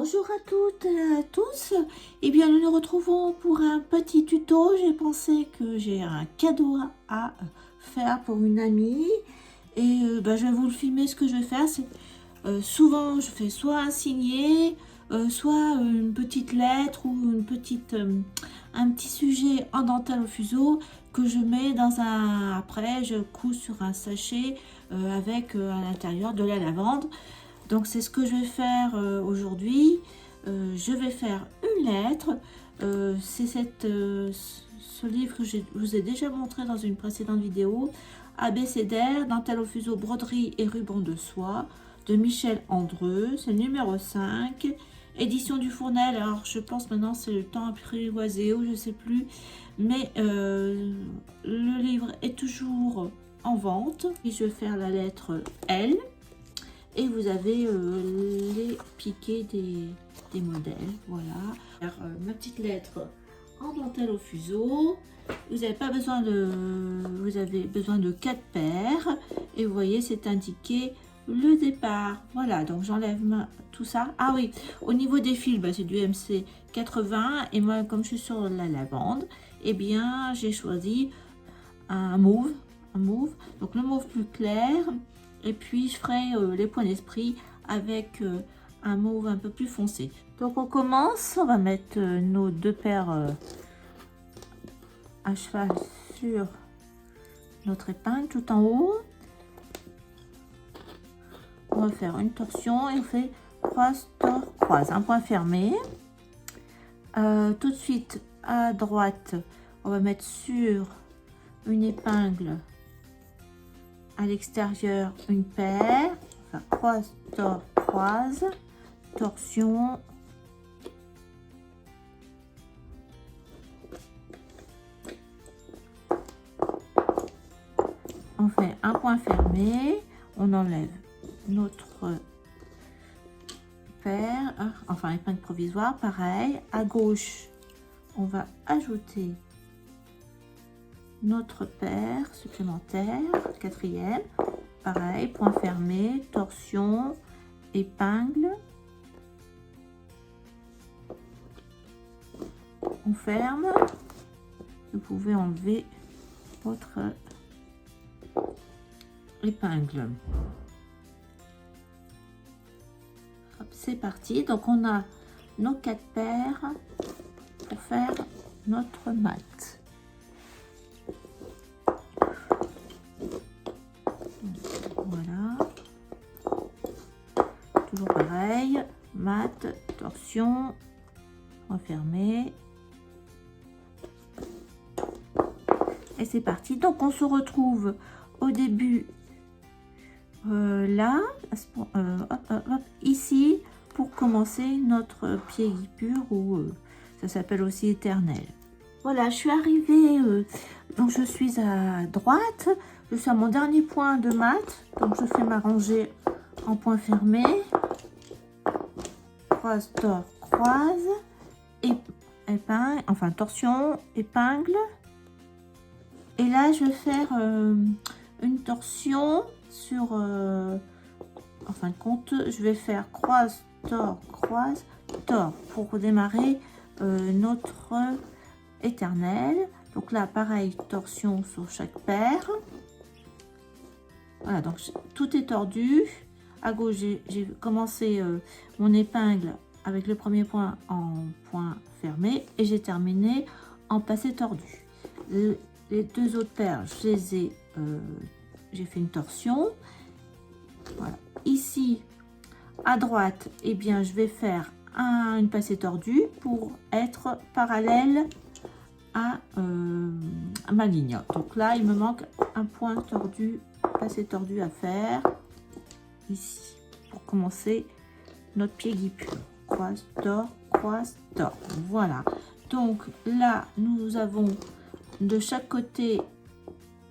Bonjour à toutes et à tous. Eh bien, nous nous retrouvons pour un petit tuto. J'ai pensé que j'ai un cadeau à faire pour une amie. Et je vais vous le filmer. Ce que je vais faire, c'est souvent je fais soit un signé, soit une petite lettre ou un petit sujet en dentelle au fuseau que je mets dans un... Après, je couds sur un sachet avec à l'intérieur de la lavande. Donc c'est ce que je vais faire aujourd'hui. Je vais faire une lettre. C'est ce livre que je vous ai déjà montré dans une précédente vidéo. Abécédaire, dentelle au fuseau, broderie et ruban de soie de Michel Andreu. C'est le numéro 5. Édition du Fournel. Alors je pense maintenant c'est le temps apprivoisé ou je sais plus. Mais le livre est toujours en vente. Et je vais faire la lettre L. Et vous avez les piquets des modèles, voilà. Alors, ma petite lettre en dentelle au fuseau. Vous avez besoin de 4 paires. Et vous voyez, c'est indiqué le départ. Voilà, donc j'enlève tout ça. Ah oui, au niveau des fils, c'est du MC 80. Et moi, comme je suis sur la lavande, eh bien, j'ai choisi un mauve. Donc le mauve plus clair. Et puis je ferai les points d'esprit avec un mauve un peu plus foncé. Donc on commence, on va mettre nos 2 paires à cheval sur notre épingle tout en haut. On va faire une torsion et on fait croise, tord, croise, un point fermé. Tout de suite à droite, on va mettre sur une épingle à l'extérieur une paire, enfin, croise, tord, croise, torsion, on fait un point fermé, on enlève notre paire, enfin épingle provisoire, pareil, à gauche on va ajouter notre paire supplémentaire, 4e, pareil, point fermé, torsion, épingle, on ferme, vous pouvez enlever votre épingle. C'est parti, donc on a nos 4 paires pour faire notre mat. Voilà, toujours pareil, mat, torsion, refermer, et c'est parti. Donc on se retrouve au début là, ici, pour commencer notre pied guipure, ou ça s'appelle aussi éternel. Voilà, je suis arrivée, donc je suis à droite, je suis à mon dernier point de mat, donc je fais ma rangée en point fermé, croise, tord, croise, épingle, enfin torsion, épingle, et là je vais faire une torsion sur, en fin de compte, je vais faire croise, tord, pour démarrer notre éternel. Donc là pareil, torsion sur chaque paire. Voilà, donc tout est tordu. À gauche j'ai commencé mon épingle avec le premier point en point fermé et j'ai terminé en passé tordu. Les 2 autres paires, je les ai j'ai fait une torsion. Voilà, ici à droite, et bien je vais faire une passée tordue pour être parallèle à ma ligne. Donc là il me manque un point tordu, passé tordu à faire ici pour commencer notre pied guipure. Croise, tord, croise, tord. Voilà, donc là nous avons de chaque côté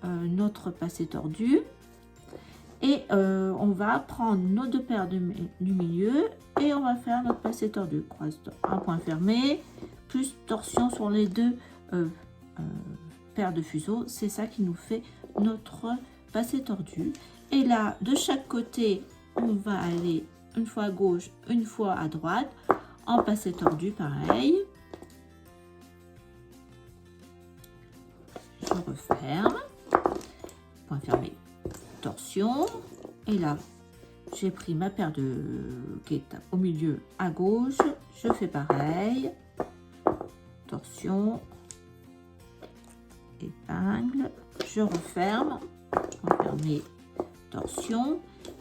notre passé tordu, et on va prendre nos 2 paires du milieu et on va faire notre passé tordu, croise, tord, un point fermé plus torsion sur les 2 paires de fuseaux. C'est ça qui nous fait notre passé tordu. Et là de chaque côté on va aller une fois à gauche, une fois à droite, En passé tordu, pareil. Je referme. Point fermé. Torsion. Et là, j'ai pris ma paire de qui est au milieu à gauche. Je fais pareil. Torsion. Épingle. Je referme. Point fermé. Torsion.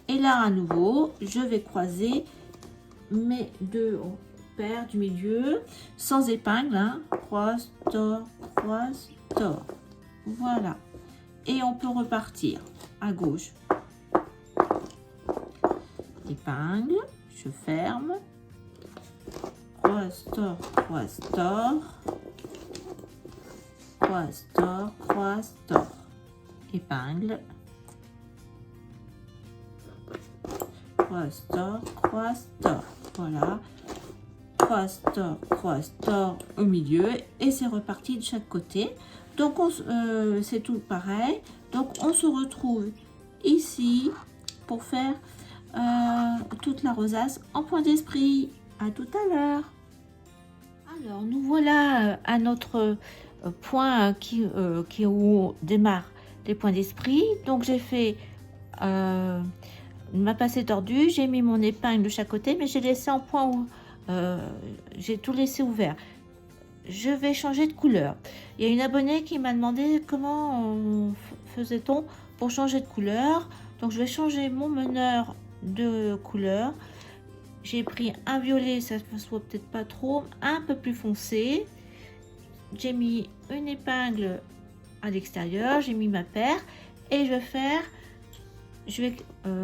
Et là, à nouveau, je vais croiser mes deux paires du milieu sans épingle. Hein. Croise, tord, croise, tord. Voilà. Et on peut repartir à gauche. Épingle, je ferme. Croise, tord, croise, tord. Croise, tord, croise, tord. Épingle. Croise, tord, croise, tord. Voilà. Croise, tord au milieu. Et c'est reparti de chaque côté. Donc, c'est tout pareil. Donc, on se retrouve ici pour faire toute la rosace en point d'esprit. À tout à l'heure. Alors, nous voilà à notre point qui où démarre les points d'esprit. Donc, j'ai fait ma passée tordue. J'ai mis mon épingle de chaque côté, mais j'ai laissé en point où j'ai tout laissé ouvert. Je vais changer de couleur. Il y a une abonnée qui m'a demandé comment faisait-on pour changer de couleur. Donc je vais changer mon meneur de couleur. J'ai pris un violet, ça ne se voit peut-être pas trop, un peu plus foncé. J'ai mis une épingle à l'extérieur, j'ai mis ma paire et je vais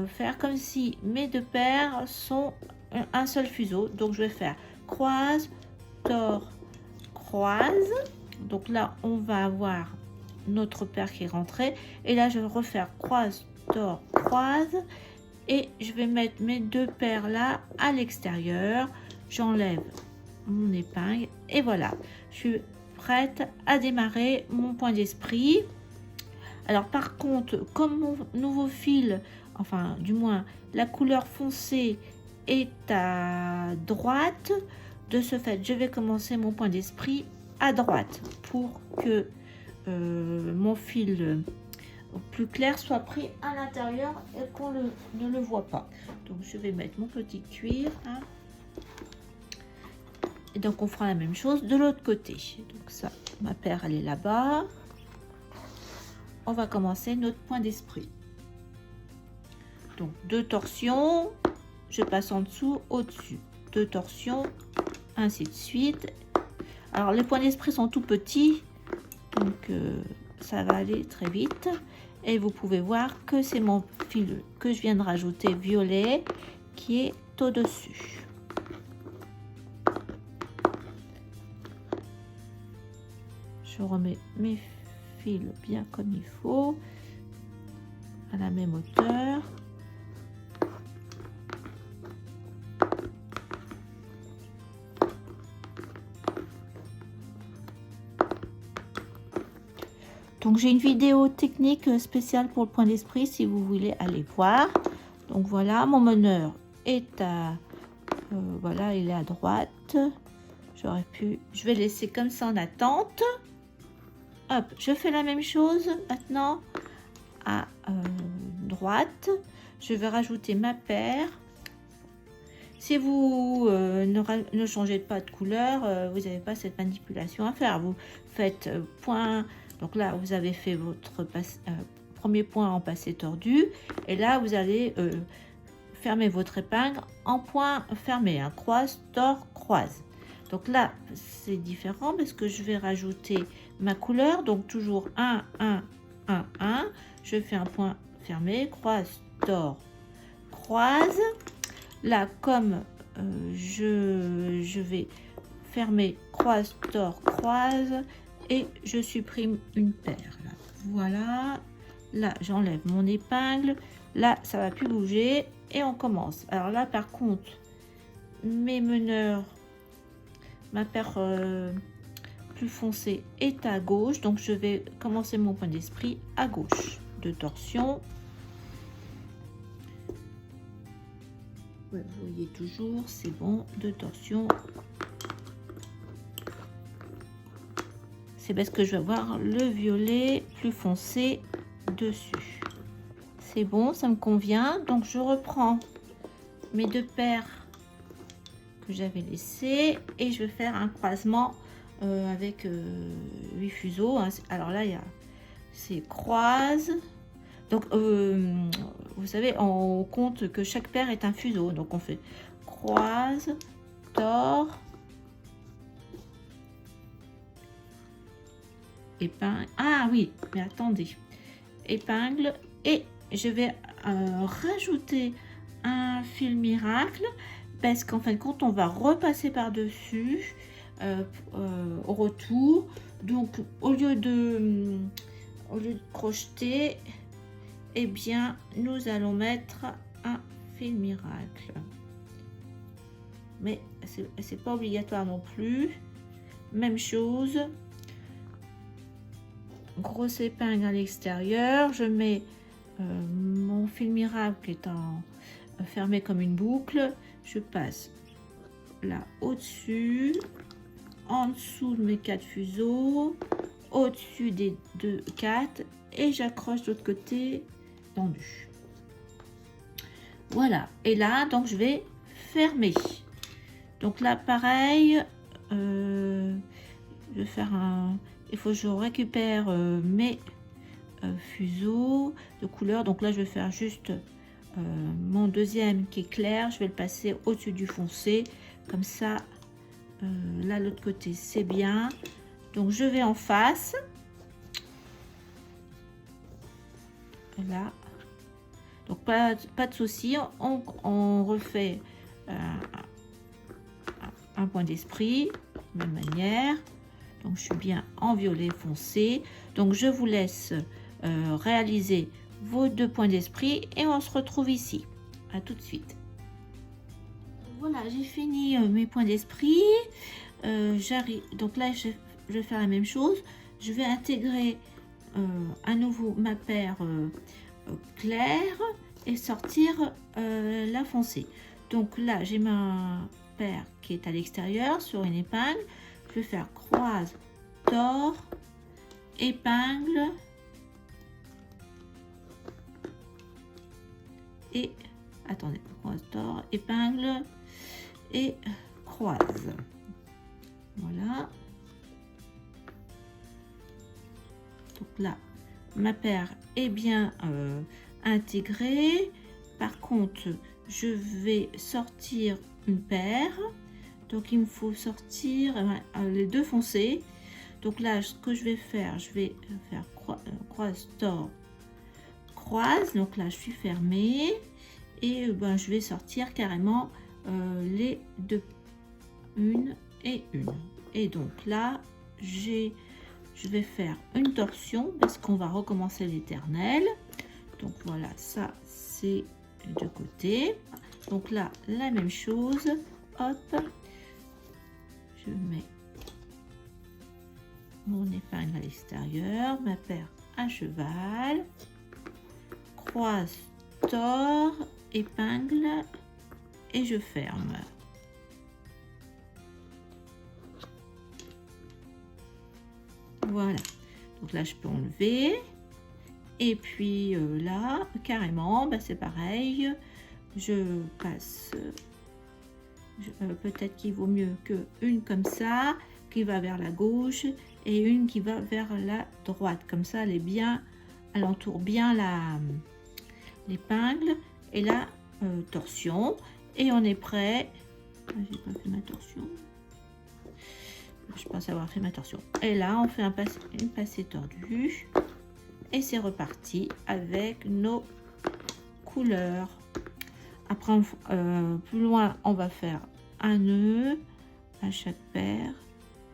faire comme si mes deux paires sont un seul fuseau. Donc je vais faire croise, tord, croise. Donc là on va avoir notre paire qui est rentrée et là je vais refaire croise, tord, croise et je vais mettre mes deux paires là à l'extérieur. J'enlève mon épingle et voilà, je suis prête à démarrer mon point d'esprit. Alors par contre, comme mon nouveau fil, enfin du moins la couleur foncée est à droite, de ce fait je vais commencer mon point d'esprit à droite pour que mon fil plus clair soit pris à l'intérieur et qu'on ne le voit pas. Donc je vais mettre mon petit cuir hein. Et donc on fera la même chose de l'autre côté. Donc ça, ma paire elle est là-bas. On va commencer notre point d'esprit. Donc 2 torsions, je passe en dessous, au-dessus, 2 torsions, ainsi de suite. Alors les points d'esprit sont tout petits, donc ça va aller très vite. Et vous pouvez voir que c'est mon fil que je viens de rajouter violet qui est au-dessus. Je remets mes fils bien comme il faut, à la même hauteur. Donc j'ai une vidéo technique spéciale pour le point d'esprit si vous voulez aller voir. Donc voilà, mon meneur est à voilà, il est à droite. Je vais laisser comme ça en attente. Hop, je fais la même chose maintenant à droite. Je vais rajouter ma paire. Si vous ne changez pas de couleur, vous n'avez pas cette manipulation à faire. Vous faites point. Donc là, vous avez fait votre premier point en passé tordu. Et là, vous allez fermer votre épingle en point fermé. Hein, croise, tord, croise. Donc là, c'est différent parce que je vais rajouter ma couleur. Donc toujours 1, 1, 1, 1. Je fais un point fermé. Croise, tord, croise. Là, comme je vais fermer, croise, tord, croise. Et je supprime une paire. Là. Voilà. Là, j'enlève mon épingle. Là, ça va plus bouger. Et on commence. Alors là, par contre, mes meneurs, ma paire plus foncée est à gauche. Donc, je vais commencer mon point d'esprit à gauche. 2 torsions. Ouais, vous voyez toujours, c'est bon, de torsion. C'est parce que je vais avoir le violet plus foncé dessus. C'est bon, ça me convient. Donc je reprends mes 2 paires que j'avais laissées et je vais faire un croisement avec 8 fuseaux. Hein. Alors là, il y a ces croises. Donc vous savez, on compte que chaque paire est un fuseau. Donc on fait croise, tord, épingle. Ah oui, mais attendez. Épingle et je vais rajouter un fil miracle parce qu'en fin de compte on va repasser par dessus au retour. Donc au lieu de crocheter, eh bien nous allons mettre un fil miracle, mais c'est pas obligatoire non plus. Même chose, grosse épingle à l'extérieur, je mets mon fil miracle étant fermé comme une boucle, je passe là au-dessus, en dessous de mes 4 fuseaux, au-dessus des 4 et j'accroche de l'autre côté tendu. Voilà, et là donc je vais fermer. Donc là pareil, je vais faire il faut que je récupère mes fuseaux de couleur. Donc là je vais faire juste mon deuxième qui est clair, je vais le passer au-dessus du foncé comme ça. Là l'autre côté c'est bien, donc je vais en face là, donc pas de souci, on refait un point d'esprit de même manière. Donc je suis bien en violet foncé, donc je vous laisse réaliser vos 2 points d'esprit et on se retrouve ici. À tout de suite. Voilà, j'ai fini mes points d'esprit. J'arrive, donc là je vais faire la même chose, je vais intégrer à nouveau ma paire claire et sortir la foncée. Donc là j'ai ma paire qui est à l'extérieur sur une épingle, je vais faire croise, tord, épingle et attendez, croise, tord, épingle et croise. Voilà, donc là ma paire est bien intégrée. Par contre je vais sortir une paire, donc il me faut sortir les 2 foncés. Donc là ce que je vais faire croise, tord, croise. Donc là je suis fermée et je vais sortir carrément les 2, une et une. Et donc là je vais faire une torsion parce qu'on va recommencer l'éternel. Donc voilà, ça c'est les 2 côtés. Donc là la même chose, hop, je mets mon épingle à l'extérieur, ma paire à cheval, croise, tord, épingle et je ferme. Voilà, donc là je peux enlever et puis là carrément c'est pareil, je passe peut-être qu'il vaut mieux que une comme ça qui va vers la gauche et une qui va vers la droite, comme ça elle est bien, elle entoure bien l'épingle et la torsion et on est prêt. J'ai pas fait ma torsion, je pense avoir fait ma torsion, et là on fait une passée tordue et c'est reparti avec nos couleurs. Après plus loin on va faire un nœud à chaque paire.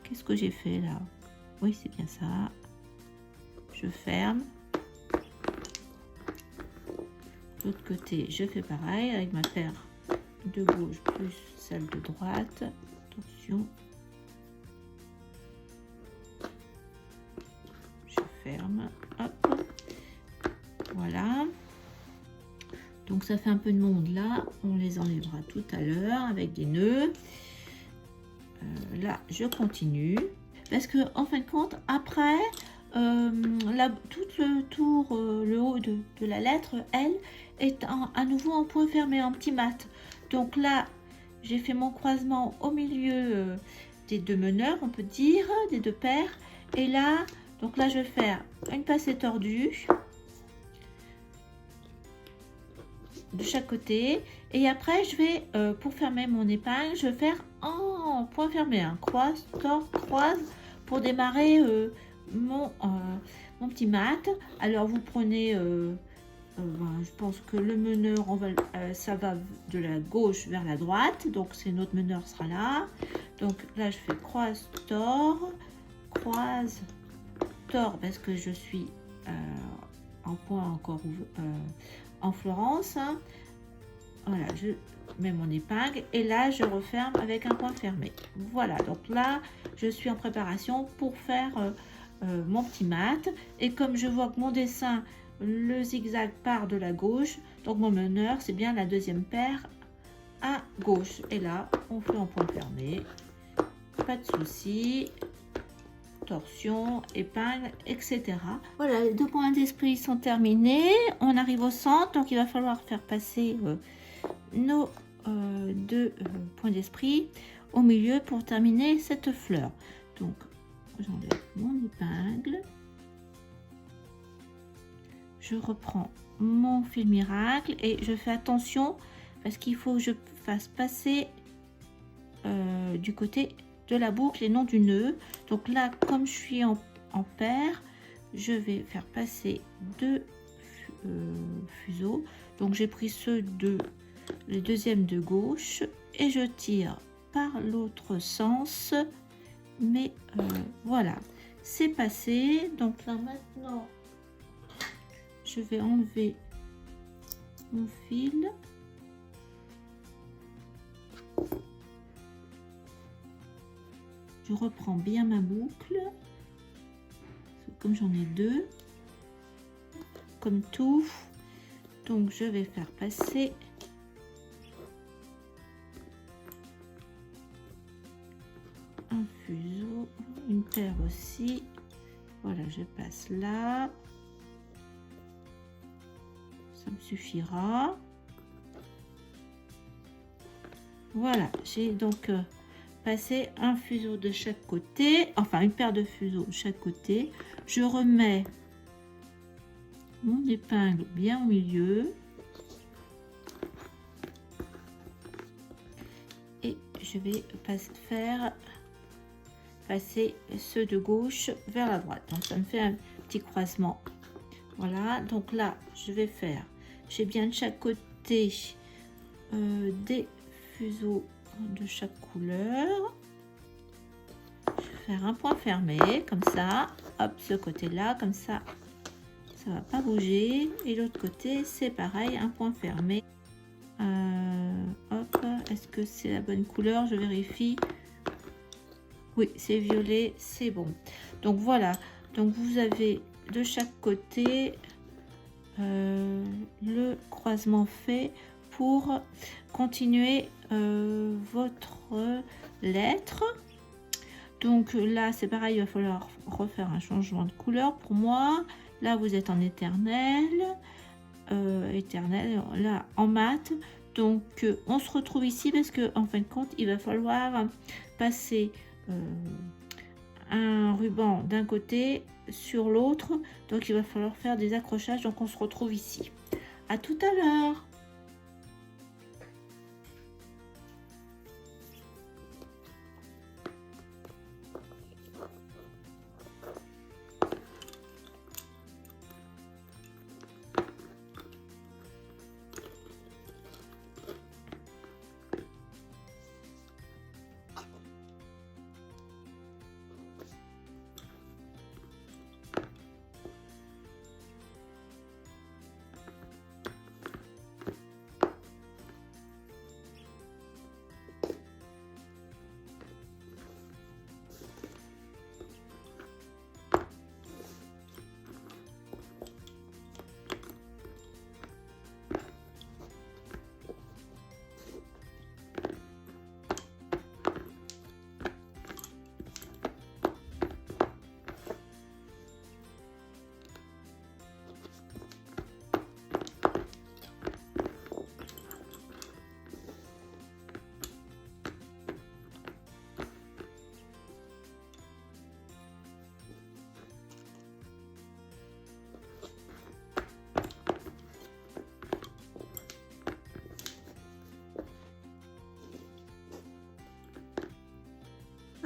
Qu'est-ce que j'ai fait là? Oui, c'est bien ça. Je ferme. De l'autre côté je fais pareil avec ma paire de gauche plus celle de droite. Attention, je ferme, hop, voilà. Donc ça fait un peu de monde là, on les enlèvera tout à l'heure avec des nœuds. Là je continue parce que en fin de compte après tout le tour, le haut de la lettre L est à nouveau en point fermé, en petit mat. Donc là j'ai fait mon croisement au milieu des deux meneurs, on peut dire, des deux paires. Et là, donc là je vais faire une passée tordue de chaque côté, et après je vais pour fermer mon épingle, je vais faire en point fermé, un croise, tord, croise pour démarrer mon petit mat. Alors vous prenez je pense que le meneur ça va de la gauche vers la droite, donc c'est notre meneur sera là. Donc là je fais croise tord parce que je suis en point encore en Florence, hein. Voilà, je mets mon épingle et là je referme avec un point fermé. Voilà, donc là je suis en préparation pour faire mon petit mat. Et comme je vois que mon dessin, le zigzag part de la gauche, donc mon meneur c'est bien la deuxième paire à gauche. Et là on fait en point fermé, pas de souci, torsion, épingle, etc. Voilà, les deux points d'esprit sont terminés. On arrive au centre, donc il va falloir faire passer nos deux points d'esprit au milieu pour terminer cette fleur. Donc j'enlève mon épingle, je reprends mon fil miracle et je fais attention parce qu'il faut que je fasse passer du côté de la boucle et non du nœud. Donc là comme je suis en paire, je vais faire passer deux fuseaux. Donc j'ai pris ceux de le deuxième de gauche et je tire par l'autre sens, mais voilà, c'est passé. Donc là maintenant je vais enlever mon fil, je reprends bien ma boucle comme j'en ai deux comme tout. Donc je vais faire passer un fuseau, une paire aussi. Voilà, je passe là, ça me suffira. Voilà, j'ai donc passé un fuseau de chaque côté, enfin une paire de fuseaux de chaque côté. Je remets mon épingle bien au milieu et je vais faire passer ceux de gauche vers la droite. Donc ça me fait un petit croisement. Voilà, donc là je vais faire, j'ai bien de chaque côté des fuseaux de chaque couleur. Je vais faire un point fermé comme ça, hop, ce côté là comme ça va pas bouger, et l'autre côté c'est pareil, un point fermé. Hop, est-ce que c'est la bonne couleur? Je vérifie. Oui, c'est violet, c'est bon. Donc voilà, donc vous avez de chaque côté le croisement fait pour continuer votre lettre. Donc là c'est pareil, il va falloir refaire un changement de couleur pour moi. Là vous êtes en éternel, là en mat. Donc on se retrouve ici parce que en fin de compte il va falloir passer un ruban d'un côté sur l'autre, donc il va falloir faire des accrochages. Donc on se retrouve ici. À tout à l'heure.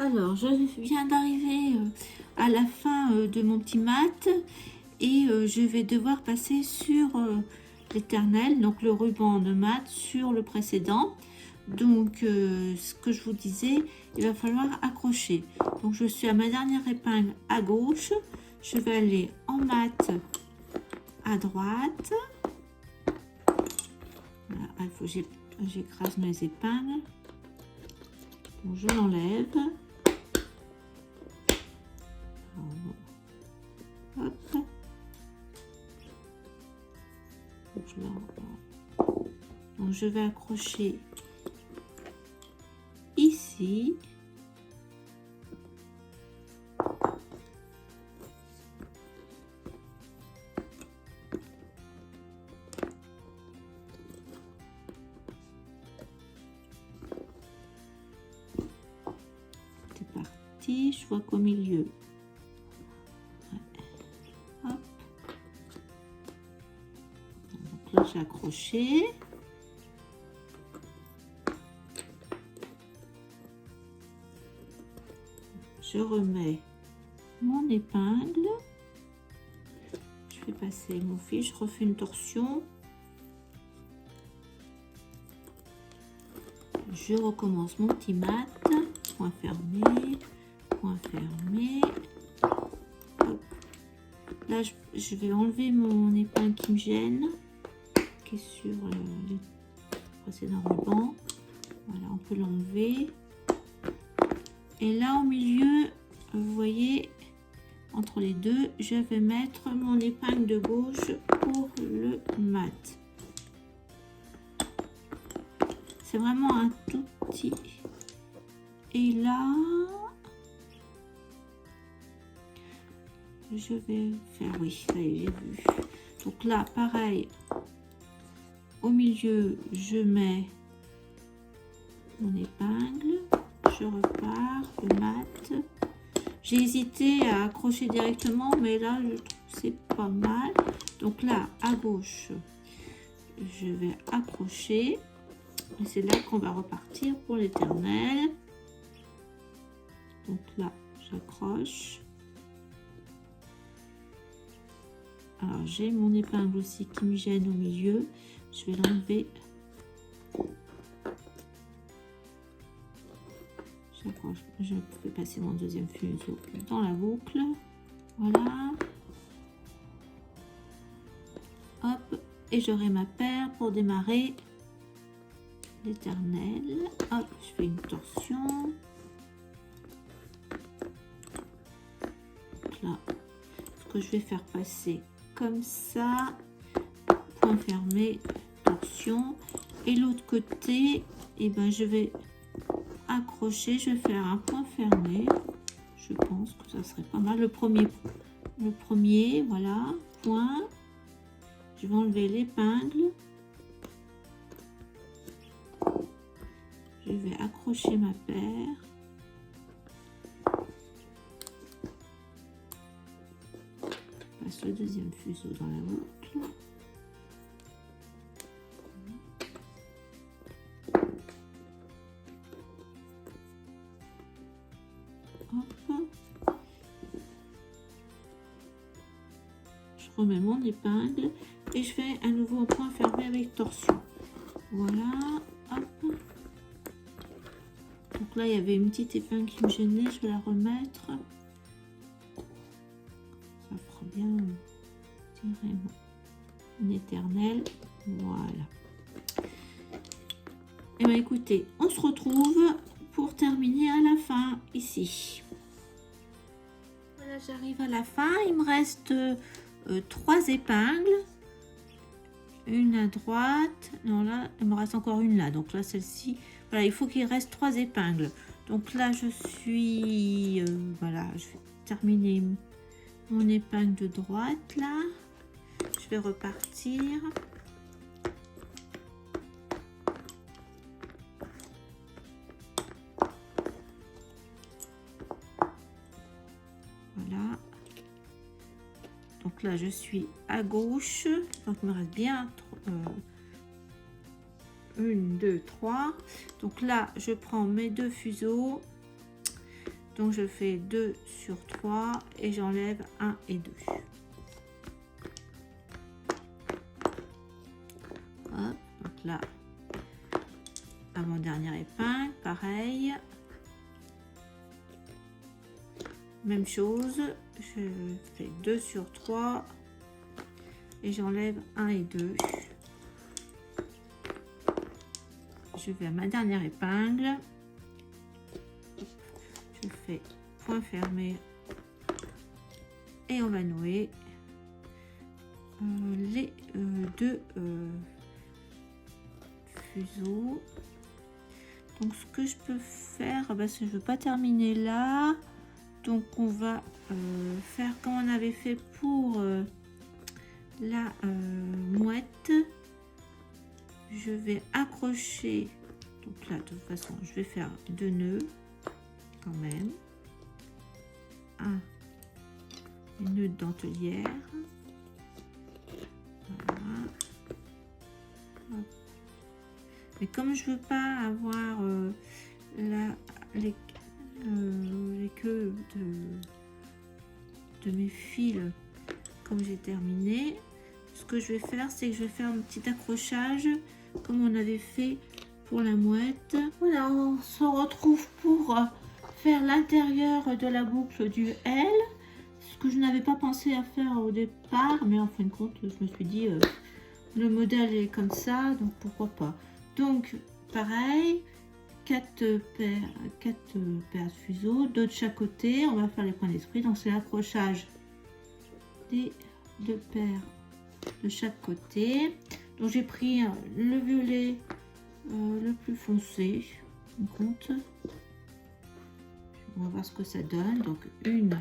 Alors, je viens d'arriver à la fin de mon petit mat et je vais devoir passer sur l'éternel, donc le ruban de mat sur le précédent. Donc, ce que je vous disais, il va falloir accrocher. Donc, je suis à ma dernière épingle à gauche. Je vais aller en mat à droite. Voilà, il faut que j'écrase mes épingles. Donc, je l'enlève. Hop. Donc, je vais accrocher ici. C'est parti, je vois qu'au milieu. Hop. Donc là, j'ai accroché. Je remets mon épingle, je fais passer mon fil, je refais une torsion, je recommence mon petit mat, point fermé, hop. Là je vais enlever mon épingle qui me gêne, qui est sur le précédent ruban. Voilà, on peut l'enlever. Et là au milieu, vous voyez, entre les deux, je vais mettre mon épingle de gauche pour le mat. C'est vraiment un tout petit. Et là, je vais faire, oui, ça y est, j'ai vu. Donc là, pareil, au milieu, je mets mon épingle. Je repars, le mat. J'ai hésité à accrocher directement, mais là, je trouve que c'est pas mal. Donc là, à gauche, je vais accrocher. Et c'est là qu'on va repartir pour l'éternel. Donc là, j'accroche. Alors, j'ai mon épingle aussi qui me gêne au milieu. Je vais l'enlever. Je fais passer mon deuxième fuseau dans la boucle. Voilà. Hop. Et j'aurai ma paire pour démarrer l'éternel. Hop, je fais une torsion. Donc là, ce que je vais faire passer comme ça. Point fermé, torsion. Et l'autre côté, et ben je vais accrocher, je vais faire un point fermé. Je pense que ça serait pas mal. Le premier, voilà, point. Je vais enlever l'épingle. Je vais accrocher ma paire. Je passe le deuxième fuseau dans la boucle. Je remets mon épingle et je fais à nouveau un point fermé avec torsion. Voilà, hop. Donc là, il y avait une petite épingle qui me gênait, je vais la remettre. Ça fera bien tirer mon éternel. Voilà. Et bien écoutez, on se retrouve pour terminer à la fin ici. Voilà, j'arrive à la fin. Il me reste 3 épingles. Une à droite. Non, là, il me reste encore une là. Donc là, celle-ci. Voilà, il faut qu'il reste 3 épingles. Donc là, je suis... voilà, je vais terminer mon épingle de droite là. Je vais repartir. Voilà. Donc là, je suis à gauche. Donc il me reste bien 1, 2, 3. Donc là, je prends mes 2 fuseaux. Donc je fais 2 sur 3 et j'enlève 1 et 2. Hop, donc là, avant-dernière épingle, pareil. Même chose, je fais 2 sur 3 et j'enlève 1 et 2. Je vais à ma dernière épingle. Je fais point fermé et on va nouer les deux fuseaux. Donc ce que je peux faire, parce que je veux pas terminer là, donc on va faire comme on avait fait pour la mouette. Je vais accrocher, donc là de toute façon je vais faire 2 nœuds quand même, une nœud de dentelière. Voilà. Mais comme je veux pas avoir les queues de mes fils comme j'ai terminé, ce que je vais faire, c'est que je vais faire un petit accrochage comme on avait fait pour la mouette. Voilà, on se retrouve pour faire l'intérieur de la boucle du L, ce que je n'avais pas pensé à faire au départ, mais en fin de compte je me suis dit le modèle est comme ça, donc pourquoi pas. Donc pareil, 4 paires de fuseaux, 2 de chaque côté. On va faire les points d'esprit, donc c'est l'accrochage des 2 paires de chaque côté. Donc j'ai pris le violet le plus foncé, on compte. On va voir ce que ça donne. Donc 1,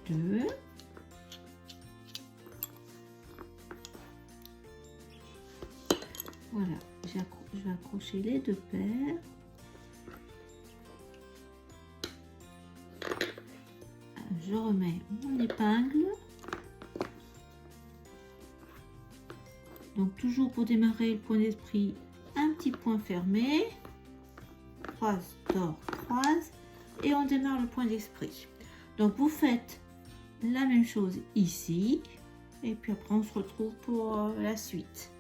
2, voilà, je vais accrocher les 2 paires. Je remets mon épingle. Donc toujours pour démarrer le point d'esprit, un petit point fermé, croise, tord, croise, et on démarre le point d'esprit. Donc vous faites la même chose ici, et puis après on se retrouve pour la suite.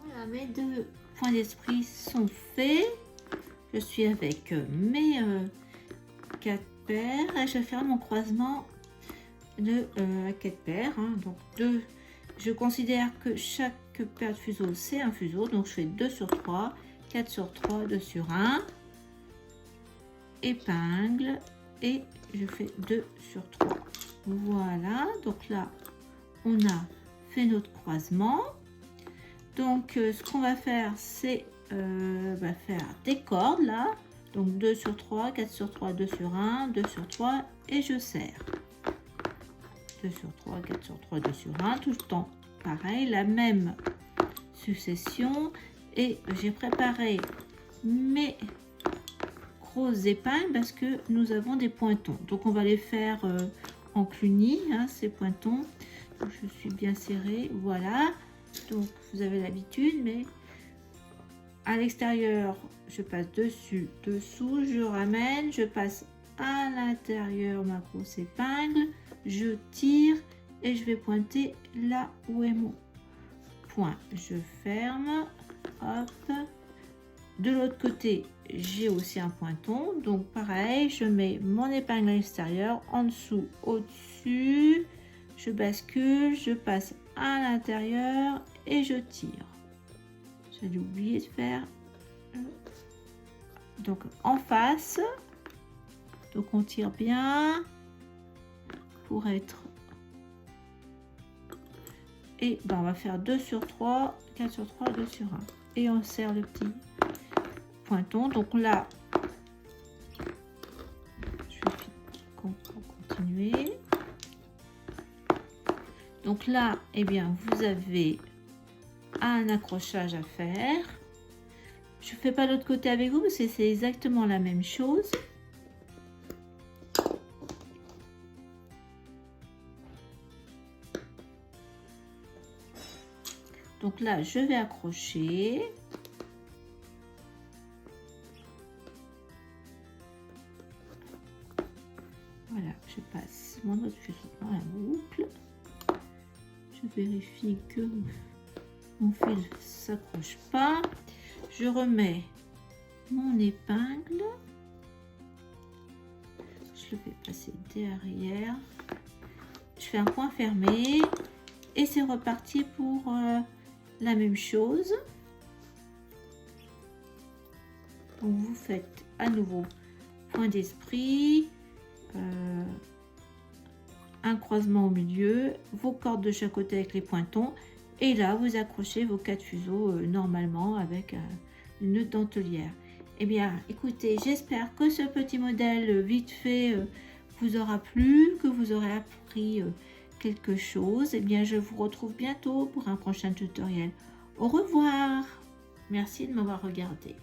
Voilà, mes 2 points d'esprit sont faits. Je suis avec mes 4 paires et je vais faire mon croisement de 4 paires, hein. Donc 2, je considère que chaque paire de fuseaux c'est un fuseau, donc je fais 2 sur 3, 4 sur 3, 2 sur 1, épingle, et je fais 2 sur 3. Voilà, donc là on a fait notre croisement. Donc ce qu'on va faire, c'est faire des cordes là. Donc 2 sur 3, 4 sur 3, 2 sur 1, 2 sur 3 et je serre. 2 sur 3, 4 sur 3, 2 sur 1, tout le temps pareil, la même succession. Et j'ai préparé mes grosses épingles parce que nous avons des pointons. Donc on va les faire en cluny, hein, ces pointons. Donc, je suis bien serrée, voilà. Donc vous avez l'habitude, mais à l'extérieur je passe dessus, dessous, je ramène, je passe à l'intérieur ma grosse épingle, je tire et je vais pointer là où est mon point. Je ferme, hop. De l'autre côté j'ai aussi un pointon, donc pareil, je mets mon épingle à l'extérieur, en dessous, au-dessus, je bascule, je passe à l'intérieur et je tire. J'ai oublié de faire donc en face, donc on tire bien pour être, et ben on va faire 2 sur 3, 4 sur 3, 2 sur 1 et on serre le petit pointon. Donc là je vais continuer. Donc là, eh bien vous avez un accrochage à faire. Je fais pas l'autre côté avec vous parce que c'est exactement la même chose. Donc là je vais accrocher, Voilà, je passe mon autre fuseau dans la boucle. Je vérifie que mon fil ne s'accroche pas. Je remets mon épingle. Je le fais passer derrière. Je fais un point fermé. Et c'est reparti pour la même chose. Donc vous faites à nouveau point d'esprit, un croisement au milieu, vos cordes de chaque côté avec les pointons, et là vous accrochez vos 4 fuseaux normalement avec une dentelière. Eh bien écoutez, j'espère que ce petit modèle vite fait vous aura plu, que vous aurez appris quelque chose. Eh bien je vous retrouve bientôt pour un prochain tutoriel. Au revoir, merci de m'avoir regardé.